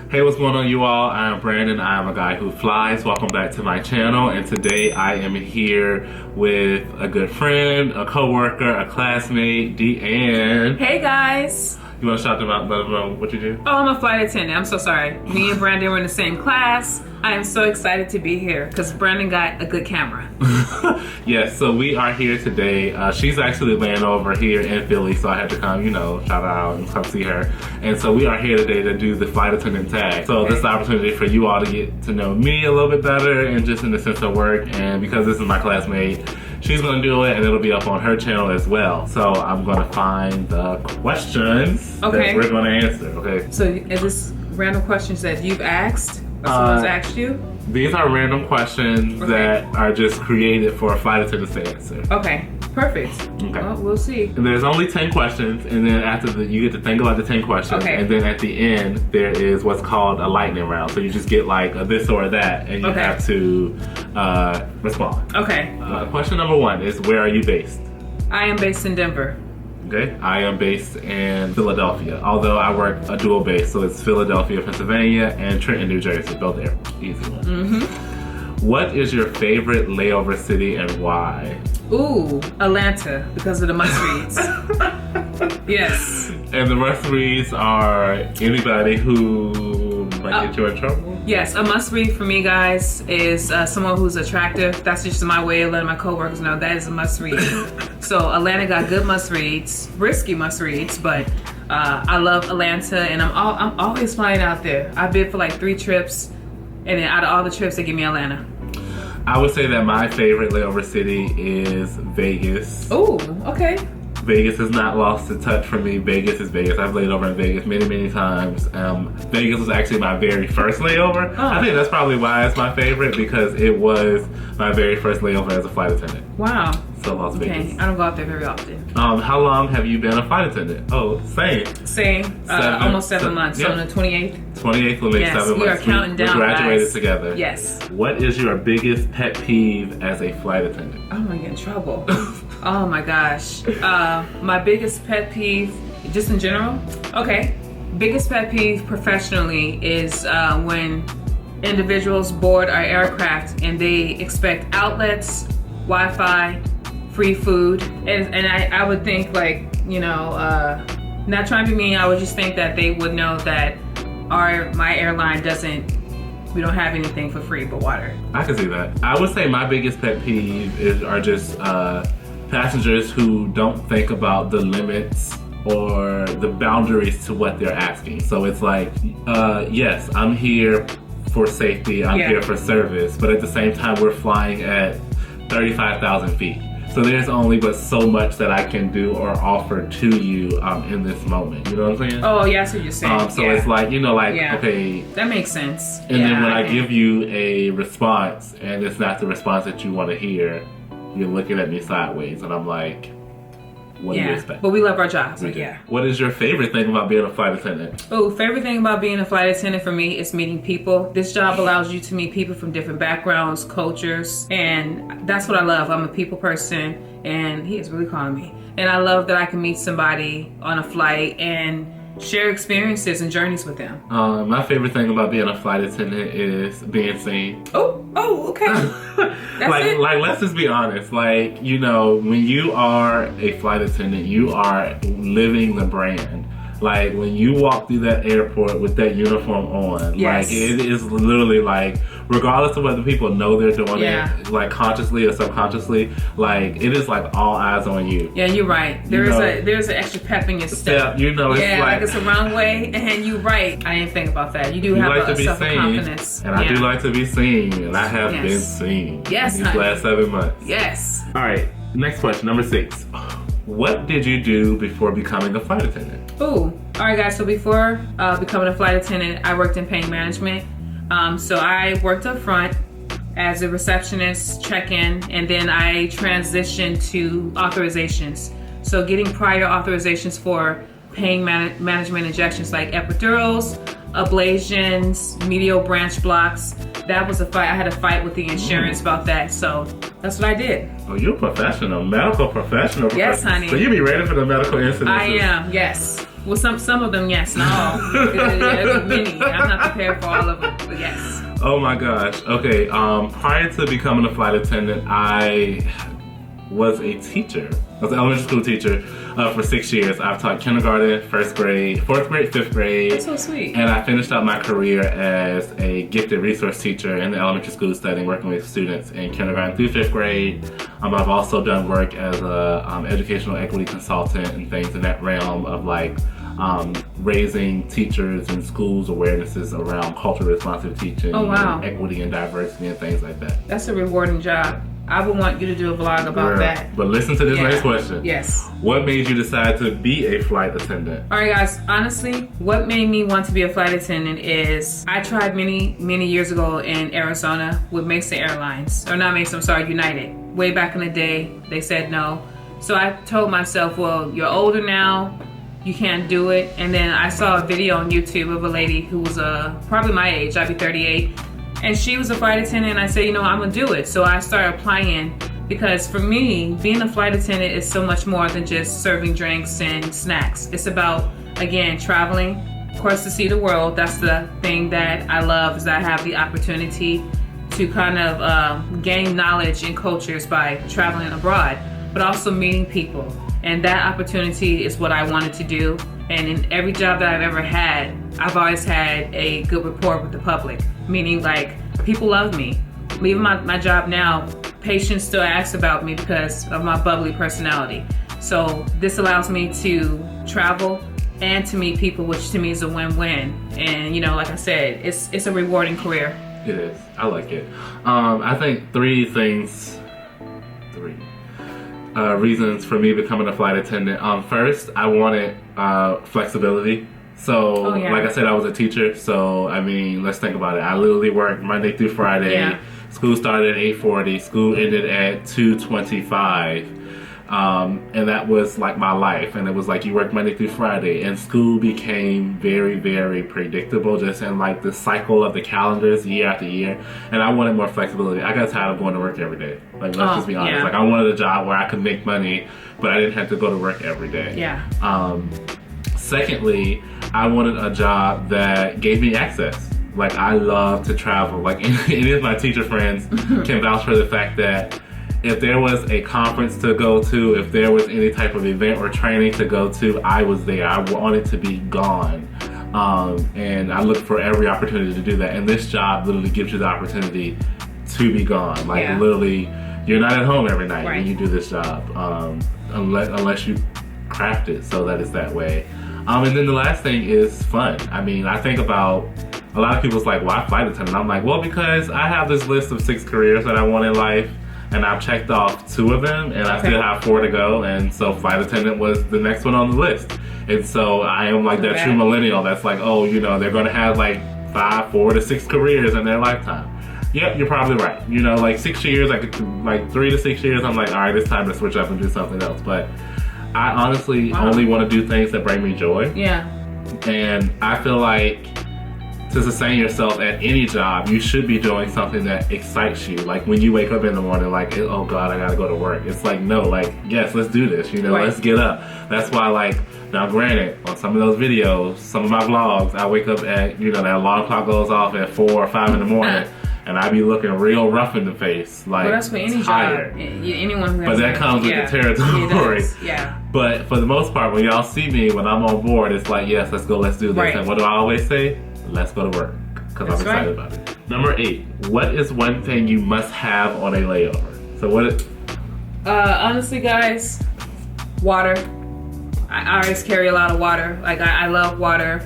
Hey, what's going on, you all? I am Brandon. I am a guy who flies. Welcome back to my channel. And today I am here with a good friend, a co-worker, a classmate, Deann. Hey guys. You want to shout them out, let them know what you do? Oh, I'm a flight attendant. I'm so sorry. Me and Brandon were in the same class. I am so excited to be here because Brandon got a good camera. Yes, so we are here today. She's actually laying over here in Philly, so I had to come, shout her out and come see her. And so we are here today to do the Flight Attendant Tag. So this is an opportunity for you all to get to know me a little bit better and just in the sense of work. And because this is my classmate, she's gonna do it and it'll be up on her channel as well. So I'm gonna find the questions that we're gonna answer, okay? So is this random questions that you've asked? Or someone's asked you? These are random questions that are just created for a flight attendant to answer. Okay, perfect. Okay. Well, we'll see. And there's only 10 questions, and then after you get to think about the 10 questions, and then at the end, there is what's called a lightning round. So you just get like a this or that, and you have to respond. Okay. Question number 1 is, where are you based? I am based in Denver. Okay, I am based in Philadelphia, although I work a dual base, so it's Philadelphia, Pennsylvania, and Trenton, New Jersey. Both there, easy one. Mm-hmm. What is your favorite layover city and why? Ooh, Atlanta, because of the must-reads. Yes. And the must-reads are anybody who might get you in trouble? Yes, a must-read for me, guys, is someone who's attractive. That's just my way of letting my coworkers know that is a must-read. So Atlanta got good must-reads, risky must-reads, but I love Atlanta, and I'm always flying out there. I bid for like 3 trips, and then out of all the trips, they give me Atlanta. I would say that my favorite layover city is Vegas. Oh, okay. Vegas is not lost to touch for me. Vegas is Vegas. I've laid over in Vegas many times. Vegas was actually my very first layover. Oh. I think that's probably why it's my favorite, because it was my very first layover as a flight attendant. Wow. So Las Vegas. Okay, I don't go out there very often. How long have you been a flight attendant? Oh, same. Almost 7 months. So on the 28th. 28th will make 7 months. We are counting down, we graduated guys. together. Yes. What is your biggest pet peeve as a flight attendant? I'm gonna get in trouble. Oh my gosh. My biggest pet peeve, just in general? Okay. Biggest pet peeve professionally is when individuals board our aircraft and they expect outlets, Wi-Fi, free food. And I would think like, not trying to be mean, I would just think that they would know that my airline we don't have anything for free but water. I can see that. I would say my biggest pet peeve are just passengers who don't think about the limits or the boundaries to what they're asking. So it's like, yes, I'm here for safety, I'm here for service, but at the same time, we're flying at 35,000 feet. So there's only but so much that I can do or offer to you in this moment. You know what I'm saying? Oh, yeah, that's what you're saying. So it's like, okay. That makes sense. And then when I give you a response and it's not the response that you want to hear, you're looking at me sideways and I'm like, what do you expect? But we love our jobs, so What is your favorite thing about being a flight attendant? Oh, favorite thing about being a flight attendant for me is meeting people. This job allows you to meet people from different backgrounds, cultures, and that's what I love. I'm a people person, and he is really calling me. And I love that I can meet somebody on a flight and share experiences and journeys with them. My favorite thing about being a flight attendant is being seen. Oh, okay. Like, let's just be honest. Like, when you are a flight attendant, you are living the brand. Like, when you walk through that airport with that uniform on, like, it is literally like, regardless of whether people know they're doing it, like, consciously or subconsciously, like, it is like all eyes on you. Yeah, you're right. There's an extra pep in your step. It's like it's a wrong way, and you're right. I didn't think about that. You do have a self-confidence. And I do like to be seen, and I have been seen these last 7 months. Yes. All right, next question, number 6. What did you do before becoming a flight attendant? All right, guys. So before becoming a flight attendant, I worked in pain management. So I worked up front as a receptionist, check-in, and then I transitioned to authorizations. So getting prior authorizations for pain management injections like epidurals, ablations, medial branch blocks. That was a fight. I had a fight with the insurance about that. So that's what I did. Oh, you're a professional, medical professional. Yes, honey. So you be ready for the medical incidents. I am, yes. Well, some of them, yes, not all. There's many. I'm not prepared for all of them, but yes. Oh my gosh. Okay. Prior to becoming a flight attendant, I was a teacher. I was an elementary school teacher for 6 years. I've taught kindergarten, first grade, fourth grade, fifth grade. That's so sweet. And I finished out my career as a gifted resource teacher in the elementary school setting, working with students in kindergarten through fifth grade. I've also done work as a educational equity consultant and things in that realm of like raising teachers and schools awarenesses around culturally responsive teaching, and equity and diversity and things like that. That's a rewarding job. I would want you to do a vlog about that. But listen to this next question. Yes. What made you decide to be a flight attendant? All right, guys. Honestly, what made me want to be a flight attendant is I tried many years ago in Arizona with Mesa Airlines, or not Mesa, I'm sorry, United. Way back in the day, they said no. So I told myself, well, you're older now, you can't do it. And then I saw a video on YouTube of a lady who was probably my age, I'd be 38. And she was a flight attendant, and I said, you know, I'm gonna do it. So I started applying, because for me, being a flight attendant is so much more than just serving drinks and snacks. It's about, again, traveling, of course, to see the world. That's the thing that I love, is that I have the opportunity to kind of gain knowledge and cultures by traveling abroad, but also meeting people. And that opportunity is what I wanted to do. And in every job that I've ever had, I've always had a good rapport with the public, meaning like people love me. Leaving my job now, patients still ask about me because of my bubbly personality. So this allows me to travel and to meet people, which to me is a win-win. And you know, like I said, it's a rewarding career. It is. I like it. I think three reasons for me becoming a flight attendant. First, I wanted flexibility. So, like I said, I was a teacher. So, I mean, let's think about it. I literally worked Monday through Friday. Yeah. School started at 8:40. School ended at 2:25. And that was like my life. And it was like you work Monday through Friday. And school became very, very predictable, just in like the cycle of the calendars year after year. And I wanted more flexibility. I got tired of going to work every day. Like, let's just be honest. Yeah. Like, I wanted a job where I could make money, but I didn't have to go to work every day. Yeah. Secondly, I wanted a job that gave me access. Like, I love to travel. Like, any of my teacher friends can vouch for the fact that if there was a conference to go to, if there was any type of event or training to go to, I was there. I wanted to be gone. And I looked for every opportunity to do that. And this job literally gives you the opportunity to be gone. Like, literally, you're not at home every night when you do this job, unless you craft it so that it's that way. And then the last thing is fun. I mean, I think about a lot of people's like, why flight attendant? I'm like, well, because I have this list of 6 careers that I want in life, and I've checked off 2 of them, and I still have 4 to go, and so flight attendant was the next one on the list. And so I am like that true millennial that's like, oh, you know, they're gonna have like 4 to 6 careers in their lifetime. Yep, you're probably right. You know, like 6 years, like 3 to 6 years, I'm like, all right, it's time to switch up and do something else. But I honestly only want to do things that bring me joy. Yeah. And I feel like to sustain yourself at any job, you should be doing something that excites you. Like when you wake up in the morning, like, oh God, I gotta go to work. It's like, no, like, yes, let's do this. You know, let's get up. That's why, like, now granted, on some of those videos, some of my vlogs, I wake up at, you know, that alarm clock goes off at 4 or 5 in the morning. And I be looking real rough in the face, like, that's for any tired. job. Anyone who has but that comes with the territory. Yeah. But for the most part, when y'all see me, when I'm on board, it's like, yes, let's go, let's do this. And what do I always say? Let's go to work, because I'm excited about it. Number 8, what is one thing you must have on a layover? So what is... honestly, guys, water. I always carry a lot of water. Like, I love water.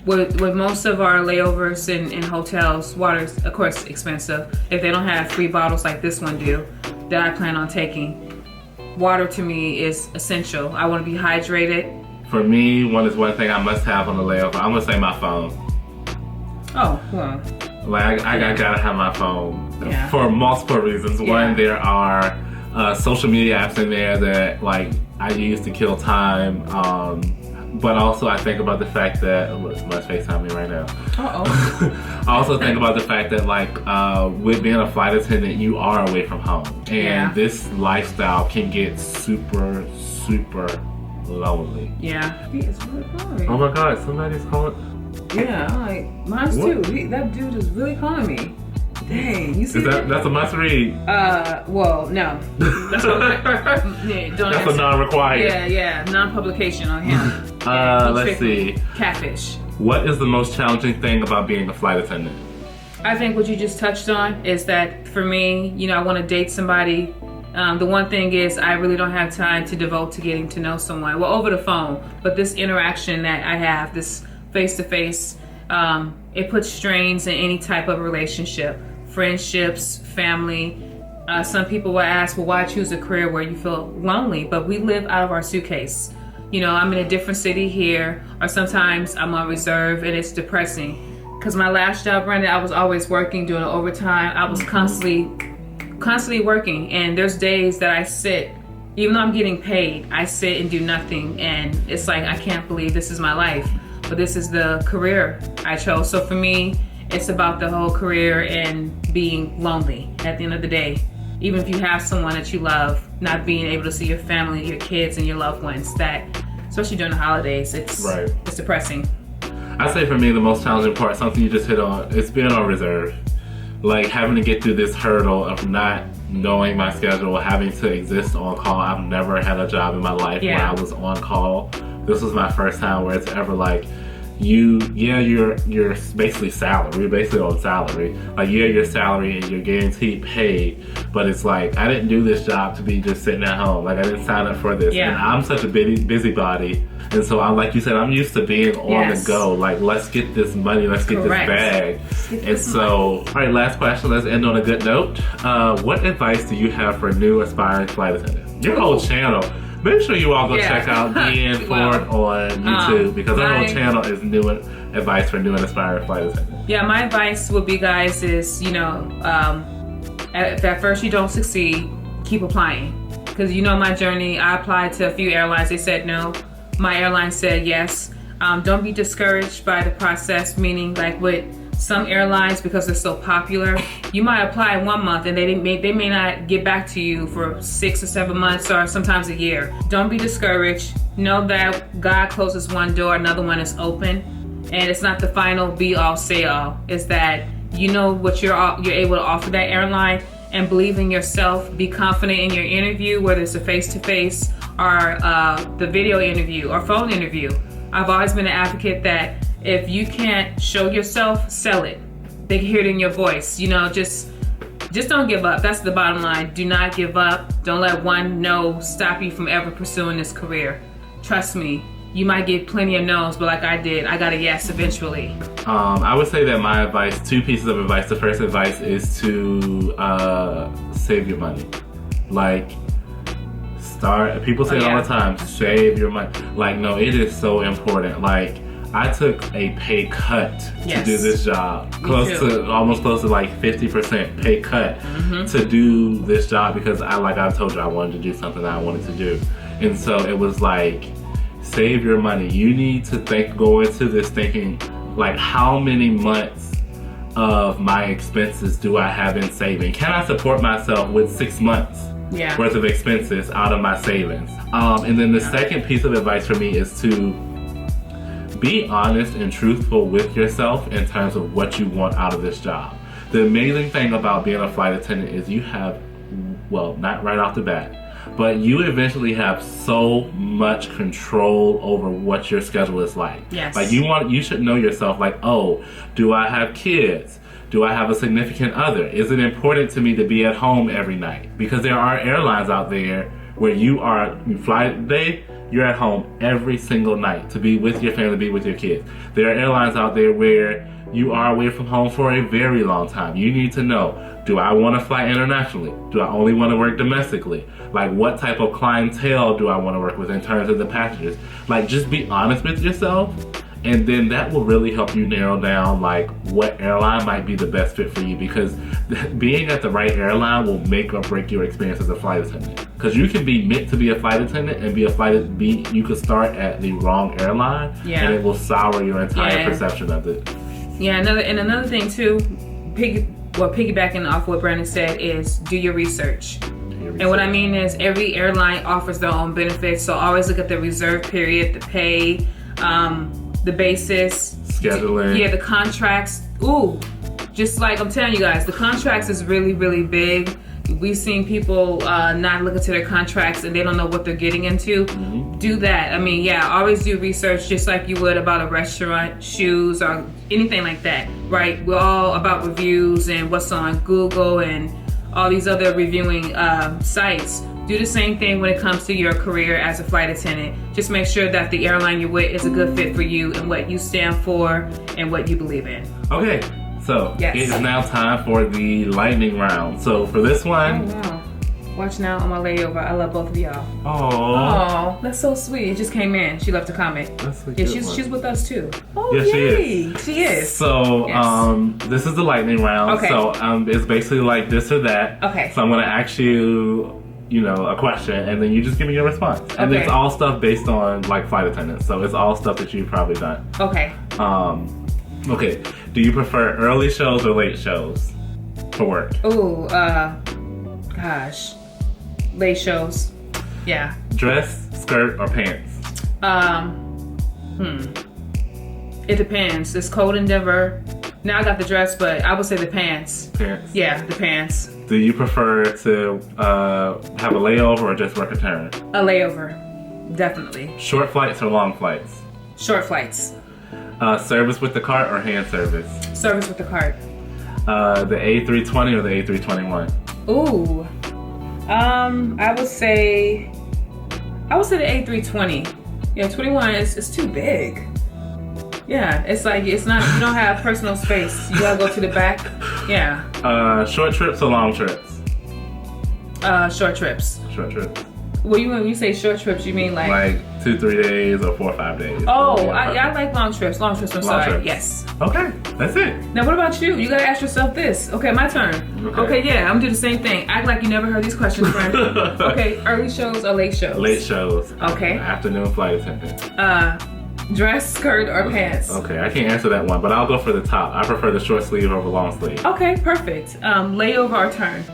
With most of our layovers in hotels, water's, of course, expensive. If they don't have free bottles like this one do, that I plan on taking, water to me is essential. I want to be hydrated. For me, one thing I must have on the layover. I'm gonna say my phone. Oh, well. Like, I gotta have my phone for multiple reasons. One, there are social media apps in there that, like, I use to kill time. But also I think about the fact that, let's FaceTime me right now. I also think about the fact that, like, with being a flight attendant, you are away from home. And this lifestyle can get super, super lonely. Yeah. He is really calling. Oh my God, somebody's calling. Yeah, I'm like, mine's too. That dude is really calling me. Dang, you see that? That's a must read. Well, no. That's That's a non-required. Yeah, non-publication on him. Let's see. Catfish. What is the most challenging thing about being a flight attendant? I think what you just touched on is that for me, you know, I want to date somebody. The one thing is I really don't have time to devote to getting to know someone. Well, over the phone, but this interaction that I have, this face-to-face, it puts strains in any type of relationship, friendships, family. Some people will ask, well, why choose a career where you feel lonely? But we live out of our suitcase. You know, I'm in a different city here, or sometimes I'm on reserve, and it's depressing. Because my last job, Brandon, I was always working, doing overtime. I was constantly working, and there's days that I sit, even though I'm getting paid, I sit and do nothing, and it's like, I can't believe this is my life. But this is the career I chose. So for me, it's about the whole career and being lonely at the end of the day. Even if you have someone that you love, not being able to see your family, your kids, and your loved ones, that, especially during the holidays, it's depressing. I say for me, the most challenging part, something you just hit on, it's being on reserve. Like having to get through this hurdle of not knowing my schedule, having to exist on call. I've never had a job in my life where I was on call. This was my first time where it's ever like, you're basically salary. You're basically on salary. Like, your salary and you're guaranteed paid, but it's like, I didn't do this job to be just sitting at home. Like, I didn't sign up for this. Yeah. And I'm such a busybody. And so I'm, like you said, I'm used to being on the go. Like, let's get this money, let's get this bag. And so, all right, last question. Let's end on a good note. What advice do you have for new aspiring flight attendants? Your whole channel. Make sure you all go check out Deann Ford on YouTube, because our whole channel is new advice for new and aspiring flight attendants. Yeah, my advice would be, guys, is, you know, if at first you don't succeed, keep applying. Because you know my journey, I applied to a few airlines, they said no. My airline said yes. Don't be discouraged by the process, meaning like with some airlines, because they're so popular, you might apply 1 month and they may not get back to you for 6 or 7 months or sometimes a year. Don't be discouraged. Know that God closes one door, another one is open, and it's not the final be all say all. It's that you know what you're able to offer that airline, and believe in yourself. Be confident in your interview, whether it's a face-to-face or the video interview or phone interview. I've always been an advocate that if you can't show yourself, sell it. They can hear it in your voice. You know, just don't give up. That's the bottom line. Do not give up. Don't let one no stop you from ever pursuing this career. Trust me, you might get plenty of no's, but like I did, I got a yes eventually. I would say that my advice, 2 pieces of advice. The first advice is to save your money. Like, people say it all the time, save your money. Like, no, it is so important. Like, I took a pay cut to do this job. Almost close to like 50% pay cut to do this job, because I told you, I wanted to do something that I wanted to do. And so it was like, save your money. You need to go into this thinking, like, how many months of my expenses do I have in saving? Can I support myself with 6 months worth of expenses out of my savings? And then the second piece of advice for me is to be honest and truthful with yourself in terms of what you want out of this job. The amazing thing about being a flight attendant is you have, well, not right off the bat, but you eventually have so much control over what your schedule is like. Yes. Like, you should know yourself, like, oh, do I have kids? Do I have a significant other? Is it important to me to be at home every night? Because there are airlines out there where you fly today, you're at home every single night to be with your family, be with your kids. There are airlines out there where you are away from home for a very long time. You need to know, do I want to fly internationally? Do I only want to work domestically? Like, what type of clientele do I want to work with in terms of the passengers? Like, just be honest with yourself, and then that will really help you narrow down, like, what airline might be the best fit for you, because being at the right airline will make or break your experience as a flight attendant. Because you can be meant to be a flight attendant and you could start at the wrong airline, and it will sour your entire perception of it. Yeah, another thing too, piggybacking off what Brandon said, is do your research. And what I mean is every airline offers their own benefits. So always look at the reserve period, the pay, the basis. Scheduling. Yeah, the contracts. Ooh, just like I'm telling you guys, the contracts is really, really big. We've seen people not look into their contracts and they don't know what they're getting into. Do that. I mean, yeah, always do research just like you would about a restaurant, shoes, or anything like that, right? We're all about reviews and what's on Google and all these other reviewing sites. Do the same thing when it comes to your career as a flight attendant. Just make sure that the airline you're with is a good fit for you and what you stand for and what you believe in. Okay. So, It is now time for the lightning round. So, for this one... Oh, wow. Watch now on my layover. I love both of y'all. Oh, that's so sweet. It just came in. She left a comment. That's a yeah, good she's with us too. Oh, yes, yay. She is. So, this is the lightning round. Okay. So, it's basically like this or that. Okay. So, I'm going to ask you, a question, and then you just give me your response. And it's all stuff based on, like, flight attendants. So, it's all stuff that you've probably done. Okay. Okay. Do you prefer early shows or late shows for work? Ooh, gosh. Late shows. Yeah. Dress, skirt, or pants? It depends. It's cold in Denver. Now I got the dress, but I would say the pants. Pants? Yeah, the pants. Do you prefer to have a layover or just work a turn? A layover. Definitely. Short flights or long flights? Short flights. Service with the cart or hand service? Service with the cart. The A320 or the A321? Ooh. I would say the A320. Yeah, 21 is too big. Yeah, it's like it's not. You don't have personal space. You gotta go to the back. Yeah. Short trips or long trips? Short trips. Short trips. Well, when you say short trips, you mean like 2-3 days or 4 or 5 days? Oh, I like long trips. Long trips. I'm sorry. Trips. Yes. Okay, that's it. Now, what about you? You gotta ask yourself this. Okay, my turn. Okay, yeah, I'm gonna do the same thing. Act like you never heard these questions, friend. Okay, early shows or late shows? Late shows. Okay. Afternoon flight attendant. Dress, skirt, or pants? Okay, I can't answer that one, but I'll go for the top. I prefer the short sleeve over long sleeve. Okay, perfect. Layover or turn?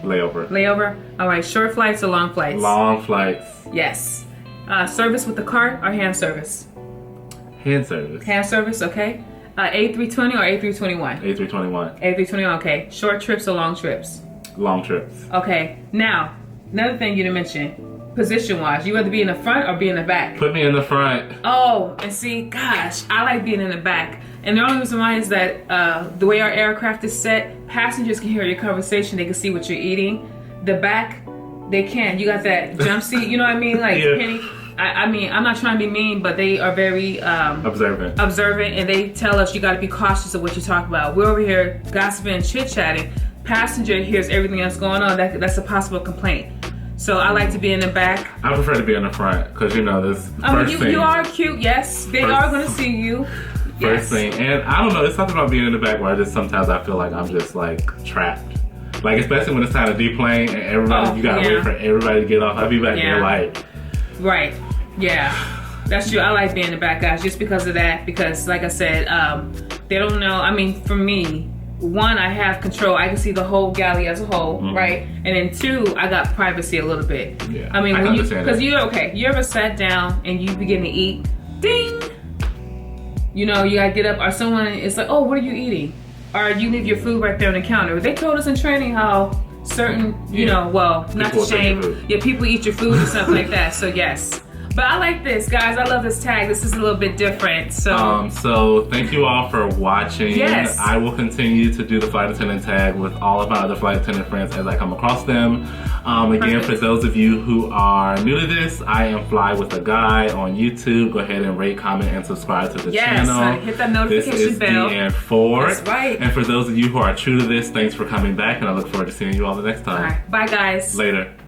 Layover. Layover. All right, short flights or long flights? Long flights. Yes. Service with the cart or hand service? Hand service. Hand service, okay. A320 or A321? A321. A321, okay. Short trips or long trips? Long trips. Okay. Now, another thing you didn't mention, position-wise, you rather be in the front or be in the back? Put me in the front. Oh, and see, gosh, I like being in the back. And the only reason why is that the way our aircraft is set, passengers can hear your conversation. They can see what you're eating. The back, they can't. You got that jump seat, you know what I mean? Like, yeah. Penny, I mean, I'm not trying to be mean, but they are very observant, and they tell us you got to be cautious of what you talk about. We're over here gossiping, chit-chatting. Passenger hears everything that's going on. That's a possible complaint. So I like to be in the back. I prefer to be in the front because this first thing. You are cute. Yes, they are going to see you. First thing, and I don't know. It's something about being in the back where sometimes I feel like I'm just like trapped. Like especially when it's time to deplane and everybody, you gotta wait for everybody to get off. I'll be back there like. Right. Yeah. That's true. I like being in the back, guys, just because of that. Because like I said, they don't know. I mean, for me, one, I have control. I can see the whole galley as a whole, right? And then two, I got privacy a little bit. Yeah. I mean, because you ever sat down and you begin to eat, ding. You gotta get up, or someone is like, oh, what are you eating? Or you leave your food right there on the counter. They told us in training how certain, not to shame, people eat your food and stuff like that. So yes. But I like this, guys. I love this tag. This is a little bit different. So thank you all for watching. Yes. I will continue to do the flight attendant tag with all of my other flight attendant friends as I come across them. Again, for those of you who are new to this, I am FlyWithAGuy on YouTube. Go ahead and rate, comment, and subscribe to the channel. Yes, hit that notification bell. This is Deann Ford. That's right. And for those of you who are true to this, thanks for coming back, and I look forward to seeing you all the next time. All right. Bye, guys. Later.